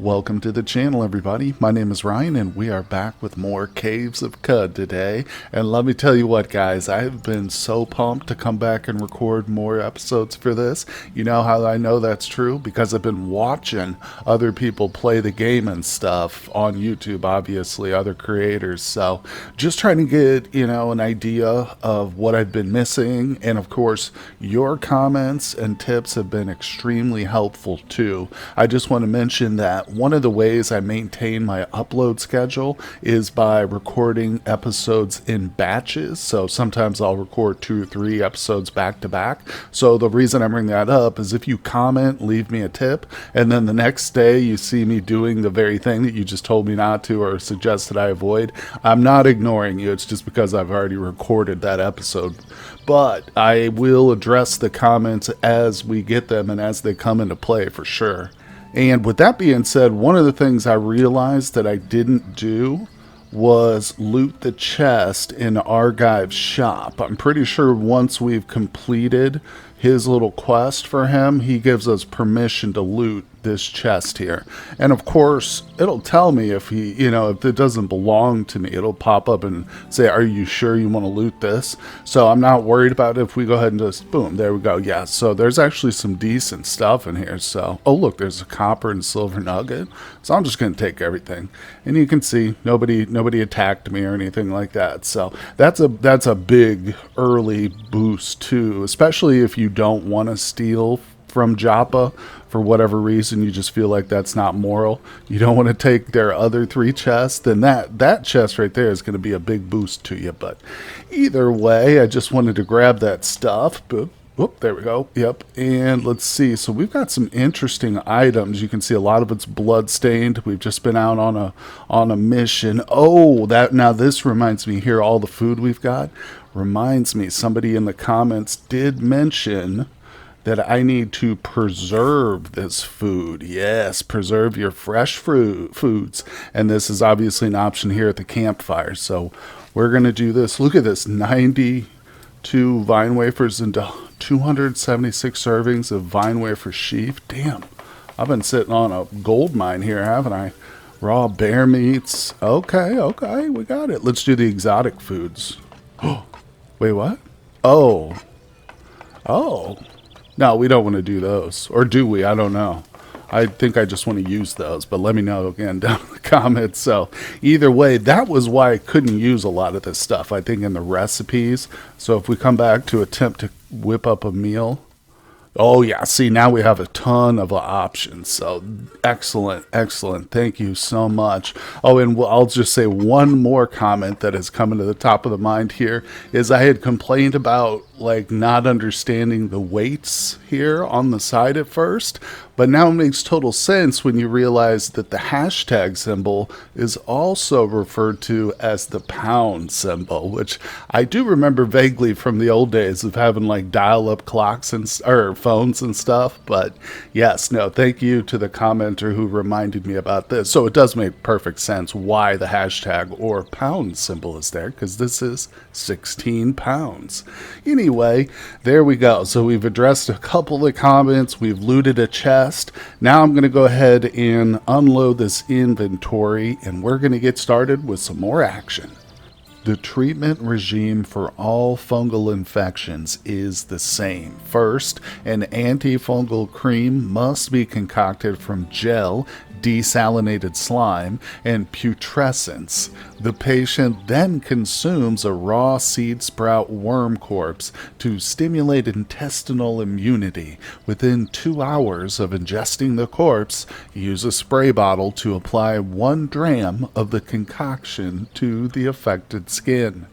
Welcome to the channel, everybody. My name is Ryan, and we are back with more Caves of Cud today. And let me tell you what, guys, I have been so pumped to come back and record more episodes for this. You know how I know that's true? Because I've been watching other people play the game and stuff on YouTube, obviously, other creators. So just trying to get, an idea of what I've been missing. And of course, your comments and tips have been extremely helpful too. I just want to mention that one of the ways I maintain my upload schedule is by recording episodes in batches. So sometimes I'll record 2 or 3 episodes back to back. So the reason I bring that up is if you comment, leave me a tip, and then the next day you see me doing the very thing that you just told me not to or suggested I avoid, I'm not ignoring you. It's just because I've already recorded that episode. But I will address the comments as we get them and as they come into play for sure. And with that being said, one of the things I realized that I didn't do was loot the chest in Argive's shop. I'm pretty sure once we've completed his little quest for him, he gives us permission to loot this chest here. And of course, it'll tell me if if it doesn't belong to me, it'll pop up and say, are you sure you want to loot this? So I'm not worried about it. If we go ahead and just, boom, there we go. Yeah, so there's actually some decent stuff in here. So, oh look, there's a copper and silver nugget. So I'm just going to take everything. And you can see nobody attacked me or anything like that. So that's a big early boost too, especially if you don't want to steal from Joppa for whatever reason. You just feel like that's not moral. You don't want to take their other 3 chests, then that chest right there is going to be a big boost to you. But either way, I just wanted to grab that stuff. Whoop, there we go. Yep. And let's see. So we've got some interesting items. You can see a lot of it's blood stained. We've just been out on a mission. Oh, now this reminds me here, all the food we've got reminds me, somebody in the comments did mention that I need to preserve this food. Yes, preserve your fresh foods. And this is obviously an option here at the campfire. So we're going to do this. Look at this, 92 vine wafers and 276 servings of vine wafer sheaf. Damn, I've been sitting on a gold mine here, haven't I? Raw bear meats. Okay, we got it. Let's do the exotic foods. Oh, wait, what? Oh. No, we don't want to do those. Or do we? I don't know. I think I just want to use those, but let me know again down in the comments. So either way, that was why I couldn't use a lot of this stuff, I think, in the recipes. So if we come back to attempt to whip up a meal. Oh yeah, see, now we have a ton of options. So excellent. Thank you so much. Oh, and I'll just say one more comment that has come into the top of the mind here is I had complained about not understanding the weights here on the side at first, but now it makes total sense when you realize that the hashtag symbol is also referred to as the pound symbol, which I do remember vaguely from the old days of having dial-up clocks or phones and stuff. But yes, no, thank you to the commenter who reminded me about this. So it does make perfect sense why the hashtag or pound symbol is there, because this is 16 pounds. Anyway, there we go. So we've addressed a couple of the comments. We've looted a chest. Now I'm going to go ahead and unload this inventory, and we're going to get started with some more action. The treatment regime for all fungal infections is the same. First, an antifungal cream must be concocted from gel, desalinated slime, and putrescence. The patient then consumes a raw seed sprout worm corpse to stimulate intestinal immunity. Within 2 hours of ingesting the corpse, use a spray bottle to apply 1 dram of the concoction to the affected skin.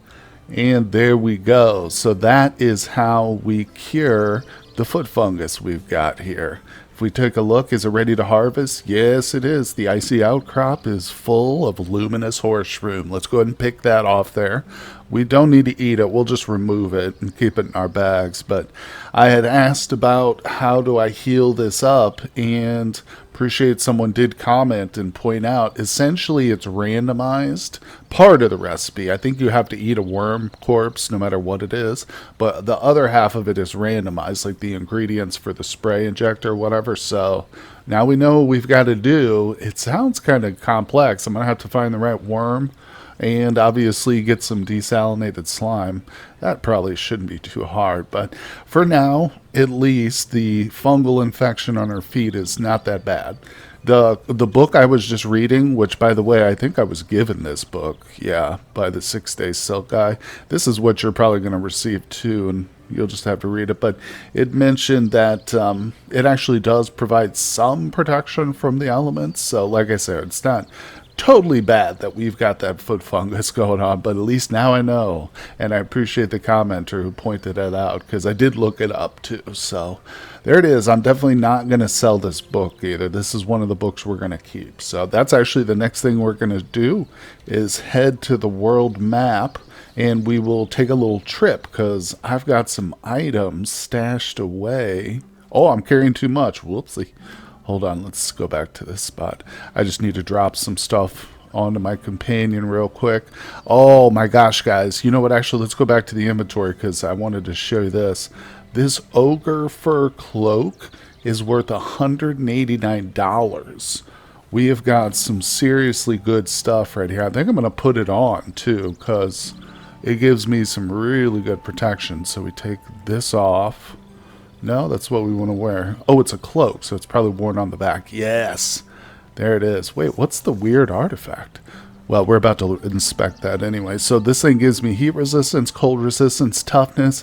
And there we go. So that is how we cure the foot fungus we've got here. If we take a look, is it ready to harvest? Yes, it is. The icy outcrop is full of luminous horse shroom. Let's go ahead and pick that off there. We don't need to eat it. We'll just remove it and keep it in our bags. But I had asked about how do I heal this up, and appreciate someone did comment and point out, essentially it's randomized part of the recipe. I think you have to eat a worm corpse no matter what it is, but the other half of it is randomized, like the ingredients for the spray injector or whatever. So now we know what we've got to do. It sounds kind of complex. I'm going to have to find the right worm and obviously get some desalinated slime. That probably shouldn't be too hard, but for now, at least the fungal infection on her feet is not that bad. The book I was just reading, which by the way, I think I was given this book, yeah, by the 6 Day Silk guy. This is what you're probably going to receive too, and you'll just have to read it. But it mentioned that it actually does provide some protection from the elements. So like I said, it's not totally bad that we've got that foot fungus going on, but at least now I know. And I appreciate the commenter who pointed it out, because I did look it up too. So there it is. I'm definitely not going to sell this book either. This is one of the books we're going to keep. So that's actually the next thing we're going to do, is head to the world map, and we will take a little trip, because I've got some items stashed away. Oh, I'm carrying too much. Whoopsie. Hold on, let's go back to this spot. I just need to drop some stuff onto my companion real quick. Oh my gosh, guys. You know what? Actually, let's go back to the inventory, because I wanted to show you this. This ogre fur cloak is worth $189. We have got some seriously good stuff right here. I think I'm going to put it on too, because it gives me some really good protection. So we take this off. No, that's what we want to wear. Oh, it's a cloak, so it's probably worn on the back. Yes, there it is. Wait, what's the weird artifact? Well, we're about to inspect that anyway. So this thing gives me heat resistance, cold resistance, toughness.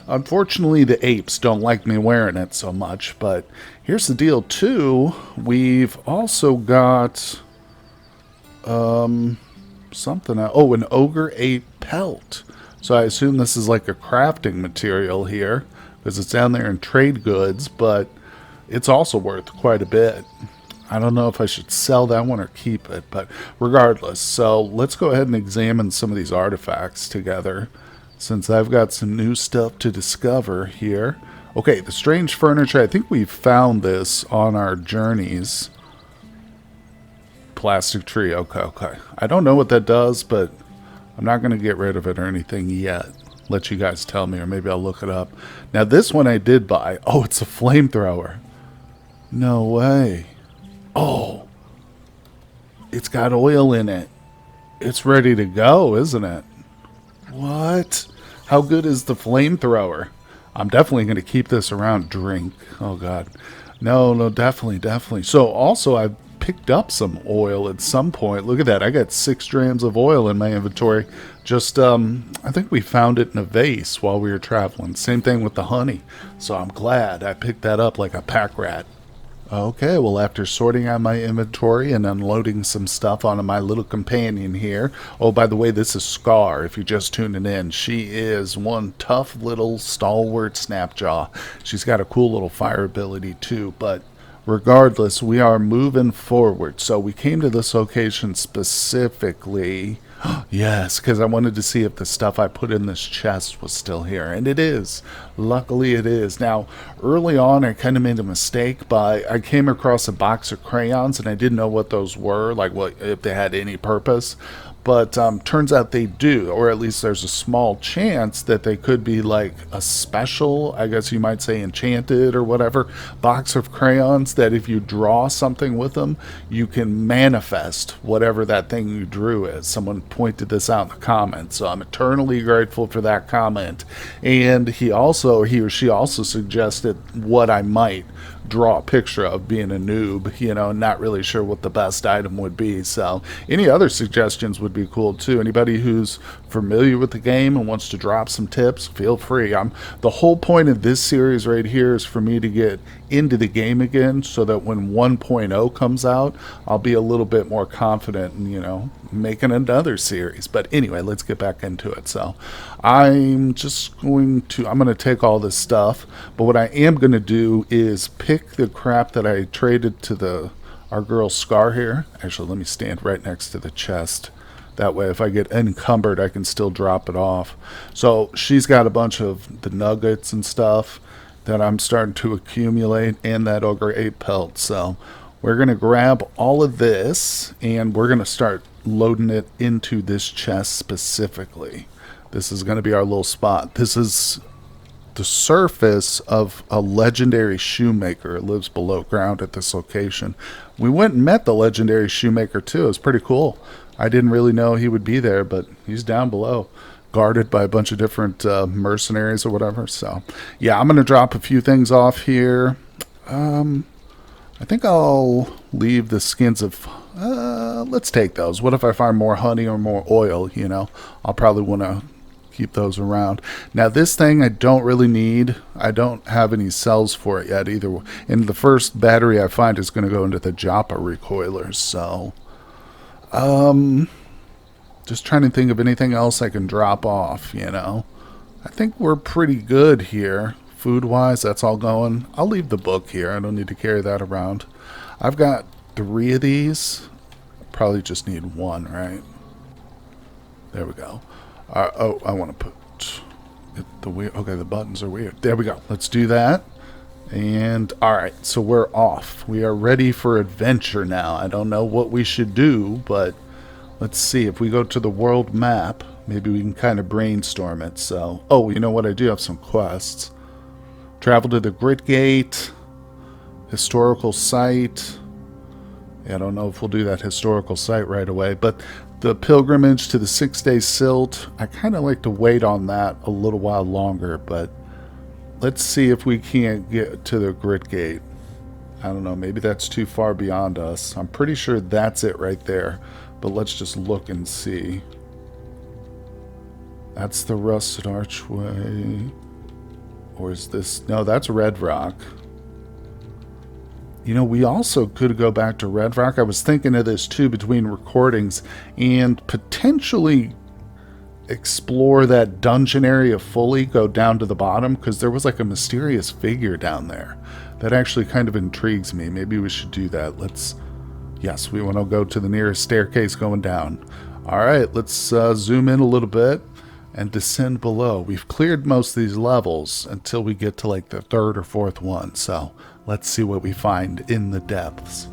Unfortunately, the apes don't like me wearing it so much, but here's the deal too. We've also got something else. Oh, an ogre ape pelt. So I assume this is like a crafting material here, because it's down there in trade goods, but it's also worth quite a bit. I don't know if I should sell that one or keep it, but regardless. So let's go ahead and examine some of these artifacts together, since I've got some new stuff to discover here. Okay, the strange furniture. I think we found this on our journeys. Plastic tree. Okay. I don't know what that does, but I'm not going to get rid of it or anything yet. Let you guys tell me, or maybe I'll look it up. Now this one I did buy. Oh, it's a flamethrower. No way. Oh, it's got oil in it. It's ready to go, isn't it? What? How good is the flamethrower? I'm definitely going to keep this around. Drink. Oh God. No, definitely. So also I've picked up some oil at some point. Look at that. I got 6 grams of oil in my inventory. Just, I think we found it in a vase while we were traveling. Same thing with the honey. So I'm glad I picked that up like a pack rat. Okay, well, after sorting out my inventory and unloading some stuff onto my little companion here. Oh, by the way, this is Scar, if you're just tuning in. She is one tough little stalwart snapjaw. She's got a cool little fire ability too, but regardless, we are moving forward. So we came to this location specifically, yes, because I wanted to see if the stuff I put in this chest was still here, and it is. Luckily it is. Now, early on I kind of made a mistake by, I came across a box of crayons and I didn't know what those were, like what if they had any purpose. But turns out they do, or at least there's a small chance that they could be like a special, I guess you might say enchanted or whatever, box of crayons that if you draw something with them, you can manifest whatever that thing you drew is. Someone pointed this out in the comments, so I'm eternally grateful for that comment. And he or she also suggested what I might draw a picture of, being a noob, not really sure what the best item would be. So any other suggestions would be cool too. Anybody who's familiar with the game and wants to drop some tips, feel free. The whole point of this series right here is for me to get into the game again, so that when 1.0 comes out, I'll be a little bit more confident in, making another series. But anyway, let's get back into it. So I'm going to take all this stuff, but what I am going to do is pick the crap that I traded to our girl Scar here. Actually, let me stand right next to the chest. That way, if I get encumbered, I can still drop it off. So she's got a bunch of the nuggets and stuff that I'm starting to accumulate, and that ogre ape pelt. So we're going to grab all of this and we're going to start loading it into this chest specifically. This is going to be our little spot. This is the surface of a legendary shoemaker. It lives below ground at this location. We went and met the legendary shoemaker too. It was pretty cool. I didn't really know he would be there, but he's down below, guarded by a bunch of different mercenaries or whatever. So yeah, I'm going to drop a few things off here. I think I'll leave the skins of, let's take those. What if I find more honey or more oil, you know? I'll probably want to keep those around. Now this thing I don't really need. I don't have any cells for it yet either. And the first battery I find is going to go into the Joppa recoilers. So, just trying to think of anything else I can drop off, you know? I think we're pretty good here. Food-wise, that's all going. I'll leave the book here. I don't need to carry that around. I've got 3 of these. Probably just need 1, right? There we go. Oh, I want to put the weird. Okay, the buttons are weird. There we go. Let's do that. And all right, so we're off. We are ready for adventure now. I don't know what we should do, but let's see. If we go to the world map, maybe we can kind of brainstorm it. So, oh, you know what? I do have some quests. Travel to the Grit Gate, historical site. Yeah, I don't know if we'll do that historical site right away, but the pilgrimage to the 6-day silt, I kind of like to wait on that a little while longer, but let's see if we can't get to the Grit Gate. I don't know, maybe that's too far beyond us. I'm pretty sure that's it right there, but let's just look and see. That's the Rusted Archway. Or is this... No, that's Red Rock. You know, we also could go back to Red Rock. I was thinking of this too between recordings and potentially explore that dungeon area fully, go down to the bottom, because there was like a mysterious figure down there. That actually kind of intrigues me. Maybe we should do that. Let's... Yes, we want to go to the nearest staircase going down. All right, let's zoom in a little bit and descend below. We've cleared most of these levels until we get to like the 3rd or 4th one. So let's see what we find in the depths.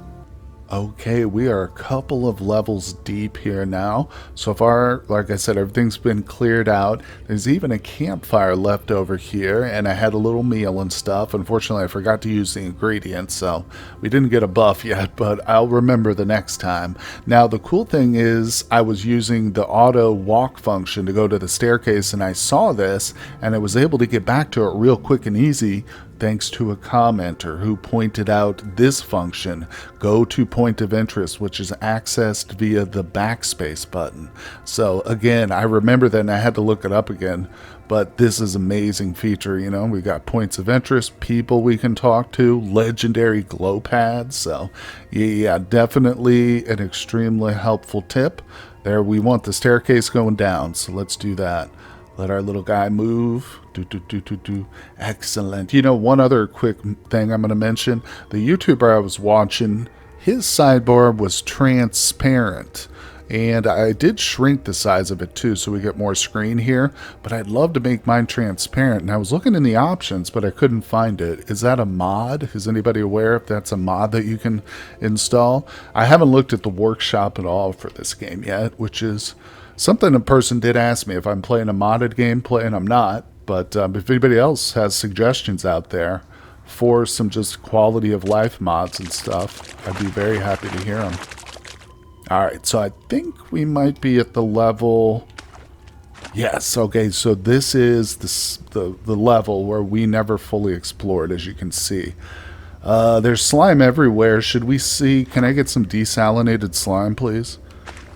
Okay, we are a couple of levels deep here now. So far, like I said, everything's been cleared out. There's even a campfire left over here, and I had a little meal and stuff. Unfortunately, I forgot to use the ingredients, so we didn't get a buff yet, but I'll remember the next time. Now, the cool thing is I was using the auto walk function to go to the staircase, and I saw this, and I was able to get back to it real quick and easy, thanks to a commenter who pointed out this function, go to point of interest, which is accessed via the backspace button. So again, I remember that and I had to look it up again, but this is an amazing feature. You know, we got points of interest, people we can talk to, legendary glow pads. So yeah, definitely an extremely helpful tip. There, we want the staircase going down, so let's do that. Let our little guy move. Excellent. You know, one other quick thing I'm going to mention. The YouTuber I was watching, his sidebar was transparent. And I did shrink the size of it too, so we get more screen here. But I'd love to make mine transparent. And I was looking in the options, but I couldn't find it. Is that a mod? Is anybody aware if that's a mod that you can install? I haven't looked at the workshop at all for this game yet, which is... something a person did ask me if I'm playing a modded gameplay, and I'm not. But if anybody else has suggestions out there for some just quality of life mods and stuff, I'd be very happy to hear them. Alright, so I think we might be at the level... Yes, okay, so this is the level where we never fully explored, as you can see. There's slime everywhere. Should we see... Can I get some desalinated slime, please?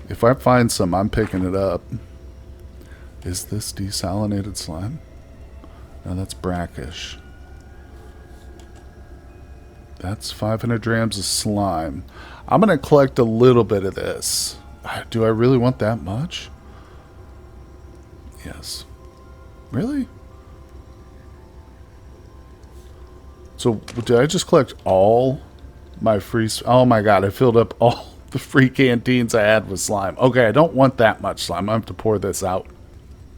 If I find some, I'm picking it up. Is this desalinated slime? No, that's brackish. That's 500 grams of slime. I'm going to collect a little bit of this. Do I really want that much? Yes. Really? So, did I just collect all my free... Oh my god, I filled up all the free canteens I had with slime. Okay, I don't want that much slime. I have to pour this out.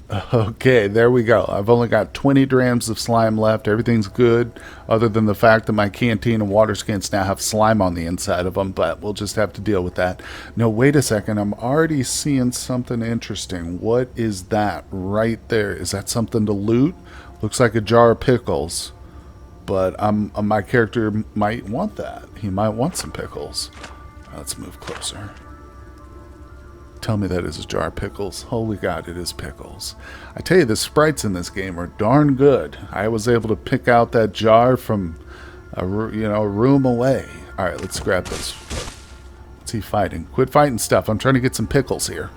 Okay, there we go. I've only got 20 grams of slime left. Everything's good, other than the fact that my canteen and water skins now have slime on the inside of them, but we'll just have to deal with that. No, wait a second. I'm already seeing something interesting. What is that right there? Is that something to loot? Looks like a jar of pickles, but my character might want that. He might want some pickles. Let's move closer. Tell me that is a jar of pickles. Holy God, it is pickles. I tell you, the sprites in this game are darn good. I was able to pick out that jar from a room away. All right, let's grab this. What's he fighting? Quit fighting stuff. I'm trying to get some pickles here.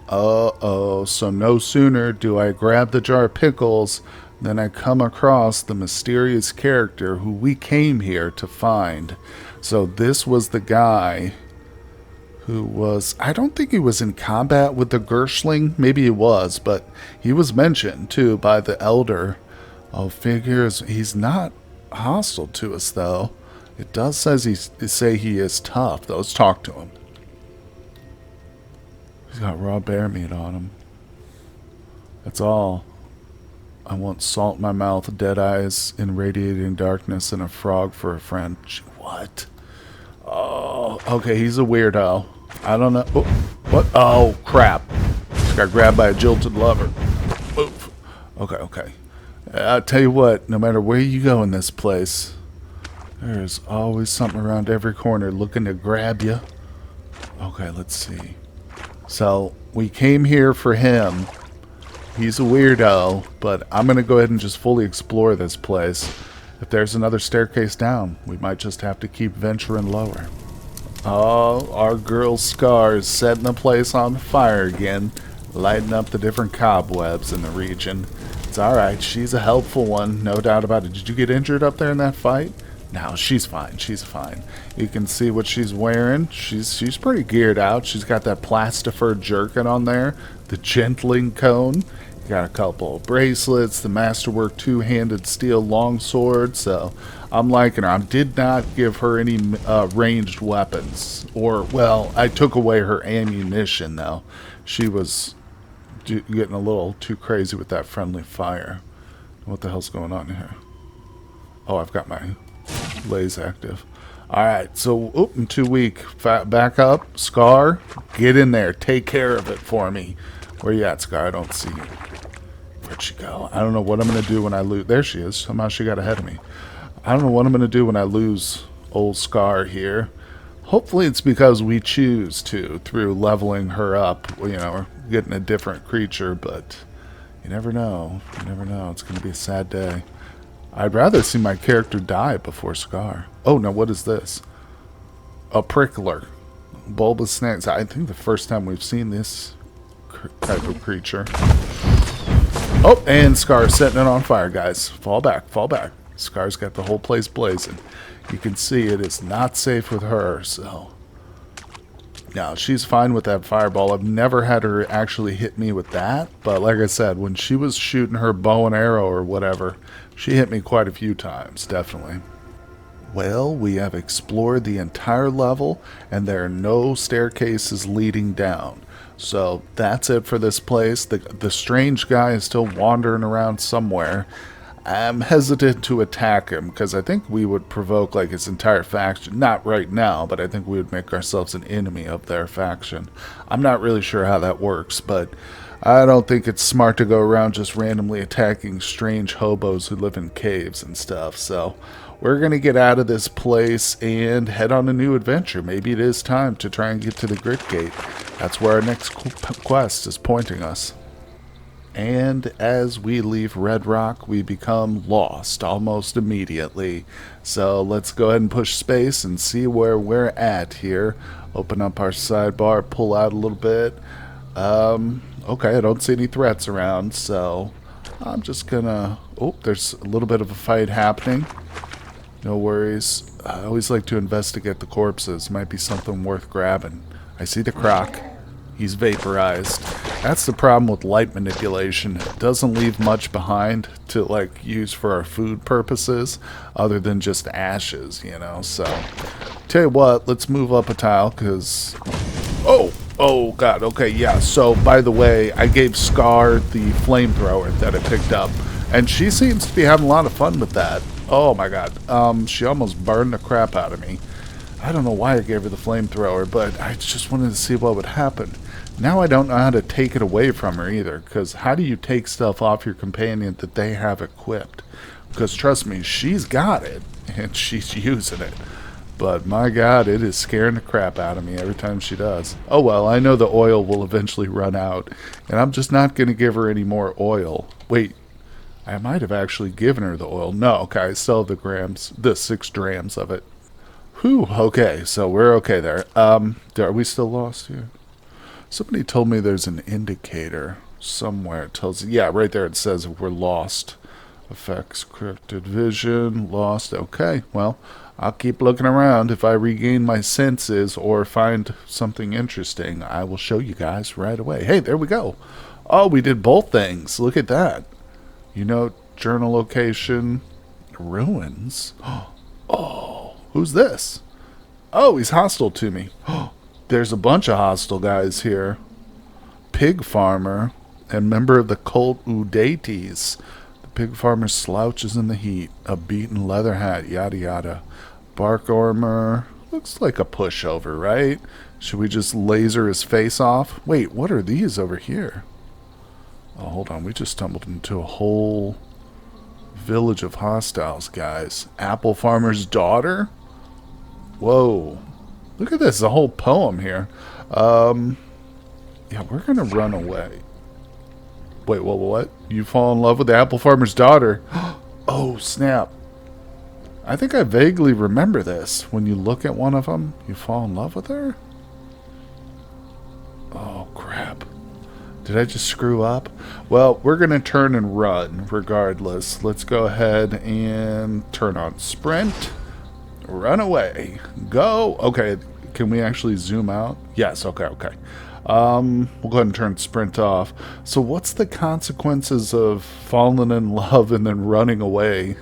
Uh-oh. So no sooner do I grab the jar of pickles than I come across the mysterious character who we came here to find. So this was the guy who was, I don't think he was in combat with the Gershling. Maybe he was, but he was mentioned too by the elder. Oh, figures. He's not hostile to us though. It does say he is tough. Though. Let's talk to him. He's got raw bear meat on him. That's all. I want salt in my mouth, dead eyes in radiating darkness, and a frog for a friend. What? Oh, okay, he's a weirdo. I don't know. Oh, what? Oh, crap. Just got grabbed by a jilted lover. Oof. Okay. I'll tell you what, no matter where you go in this place, there's always something around every corner looking to grab you. Okay, let's see. So, we came here for him. He's a weirdo, but I'm going to go ahead and just fully explore this place. If there's another staircase down, we might just have to keep venturing lower. Oh, our girl Scar is setting the place on fire again, lighting up the different cobwebs in the region. It's alright, she's a helpful one, no doubt about it. Did you get injured up there in that fight? No, she's fine, she's fine. You can see what she's wearing. She's pretty geared out. She's got that plastifer jerkin on there, the gentling cone. Got a couple of bracelets, the masterwork two-handed steel longsword, so I'm liking her. I did not give her any ranged weapons, or, well, I took away her ammunition, though. She was getting a little too crazy with that friendly fire. What the hell's going on here? Oh, I've got my lays active. Alright, so, I'm too weak. Back up. Scar, get in there. Take care of it for me. Where you at, Scar? I don't see you. Where'd she go? I don't know what I'm going to do when I lose. There she is. Somehow she got ahead of me. I don't know what I'm going to do when I lose old Scar here. Hopefully it's because we choose to, through leveling her up, or getting a different creature, but you never know. You never know. It's going to be a sad day. I'd rather see my character die before Scar. Oh, no, what is this? A prickler. Bulbous snakes. I think the first time we've seen this type of creature. Oh, and Scar's setting it on fire, guys. Fall back, fall back. Scar's got the whole place blazing. You can see it is not safe with her, so... Now, she's fine with that fireball. I've never had her actually hit me with that, but like I said, when she was shooting her bow and arrow or whatever, she hit me quite a few times, definitely. Well, we have explored the entire level, and there are no staircases leading down. So that's it for this place. The strange guy is still wandering around somewhere. I'm hesitant to attack him because I think we would provoke like his entire faction. Not right now, but I think we would make ourselves an enemy of their faction. I'm not really sure how that works, but I don't think it's smart to go around just randomly attacking strange hobos who live in caves and stuff. So we're going to get out of this place and head on a new adventure. Maybe it is time to try and get to the Grit Gate. That's where our next quest is pointing us. And as we leave Red Rock, we become lost almost immediately. So let's go ahead and push space and see where we're at here. Open up our sidebar, pull out a little bit. Okay, I don't see any threats around, so I'm just gonna... Oh, there's a little bit of a fight happening. No worries. I always like to investigate the corpses. Might be something worth grabbing. I see the croc. He's vaporized. That's the problem with light manipulation. It doesn't leave much behind to like use for our food purposes other than just ashes, So, tell you what, let's move up a tile because... Oh! Oh god, okay, yeah. So by the way, I gave Scar the flamethrower that I picked up, and she seems to be having a lot of fun with that. Oh my god. She almost burned the crap out of me. I don't know why I gave her the flamethrower, but I just wanted to see what would happen. Now I don't know how to take it away from her either, because how do you take stuff off your companion that they have equipped? Because trust me, she's got it, and she's using it. But my god, it is scaring the crap out of me every time she does. Oh well, I know the oil will eventually run out, and I'm just not going to give her any more oil. Wait, I might have actually given her the oil. No, okay, I still have the 6 grams of it. Whew, okay, so we're okay there. Are we still lost here? Somebody told me there's an indicator somewhere. It tells, yeah, right there it says we're lost. Effects, corrected vision, lost. Okay, well, I'll keep looking around. If I regain my senses or find something interesting, I will show you guys right away. Hey, there we go. Oh, we did both things. Look at that. You know, journal location, ruins. Oh, who's this? Oh, he's hostile to me. There's a bunch of hostile guys here. Pig farmer and member of the cult Udates. The pig farmer slouches in the heat. A beaten leather hat, yada yada. Bark armor. Looks like a pushover, right? Should we just laser his face off? Wait, what are these over here? Oh, hold on. We just stumbled into a whole village of hostiles, guys. Apple farmer's daughter? Whoa. Look at this, a whole poem here. Yeah, we're gonna run away. Wait, what? You fall in love with the apple farmer's daughter? Oh, snap. I think I vaguely remember this. When you look at one of them, you fall in love with her? Oh, crap. Did I just screw up? Well, we're gonna turn and run regardless. Let's go ahead and turn on sprint. Run away. Go. Okay, can we actually zoom out? Yes, okay. We'll go ahead and turn sprint off. So what's the consequences of falling in love and then running away?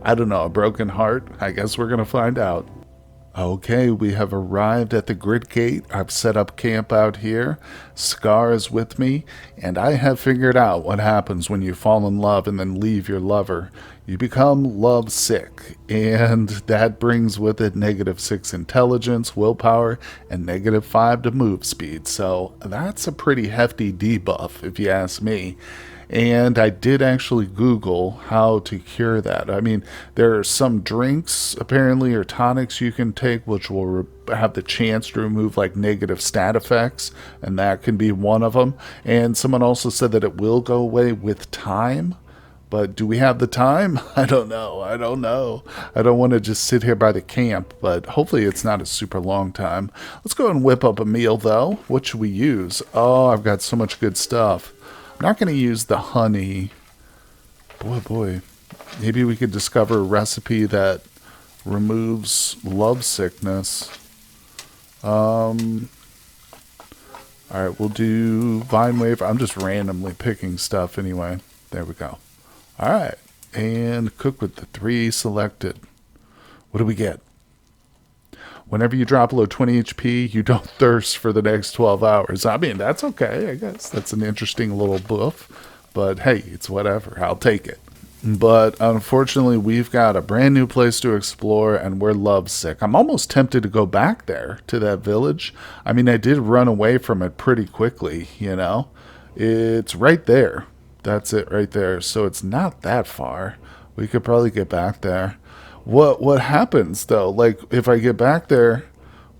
I don't know, a broken heart? I guess we're going to find out. Okay, we have arrived at the grid gate. I've set up camp out here. Scar is with me, and I have figured out what happens when you fall in love and then leave your lover. You become love sick, and that brings with it -6 intelligence, willpower, and -5 to move speed. So that's a pretty hefty debuff, if you ask me. And I did actually Google how to cure that. I mean, there are some drinks, apparently, or tonics you can take, which will have the chance to remove, like, negative stat effects, and that can be one of them. And someone also said that it will go away with time. But do we have the time? I don't know. I don't want to just sit here by the camp, but hopefully it's not a super long time. Let's go and whip up a meal, though. What should we use? Oh, I've got so much good stuff. I'm not going to use the honey. Boy. Maybe we could discover a recipe that removes love sickness. Alright, we'll do vine wave. I'm just randomly picking stuff anyway. There we go. Alright, and cook with the 3 selected. What do we get? Whenever you drop below 20 HP, you don't thirst for the next 12 hours. I mean, that's okay, I guess. That's an interesting little buff. But hey, it's whatever. I'll take it. But unfortunately, we've got a brand new place to explore, and we're lovesick. I'm almost tempted to go back there, to that village. I mean, I did run away from it pretty quickly, you know? It's right there. That's it right there. So it's not that far. We could probably get back there. What happens, though? Like, if I get back there,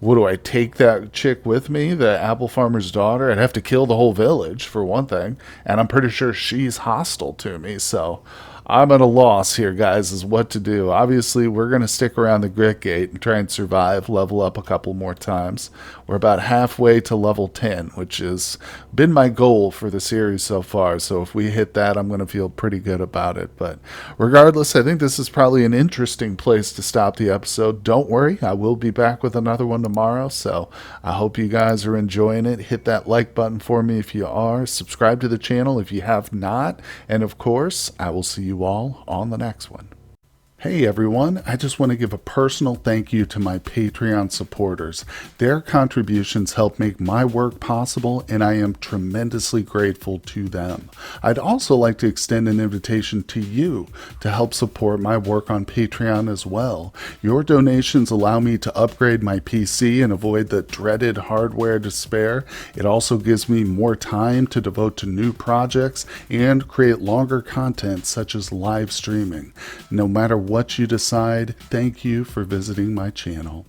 what do I take that chick with me, the apple farmer's daughter? I'd have to kill the whole village, for one thing. And I'm pretty sure she's hostile to me, so I'm at a loss here, guys, is what to do. Obviously, we're going to stick around the grit gate and try and survive, level up a couple more times. We're about halfway to level 10, which has been my goal for the series so far. So if we hit that, I'm going to feel pretty good about it. But regardless, I think this is probably an interesting place to stop the episode. Don't worry, I will be back with another one tomorrow. So I hope you guys are enjoying it. Hit that like button for me if you are. Subscribe to the channel if you have not. And of course, I will see you all on the next one. Hey everyone, I just want to give a personal thank you to my Patreon supporters. Their contributions help make my work possible, and I am tremendously grateful to them. I'd also like to extend an invitation to you to help support my work on Patreon as well. Your donations allow me to upgrade my PC and avoid the dreaded hardware despair. It also gives me more time to devote to new projects and create longer content such as live streaming. No matter what you decide, thank you for visiting my channel.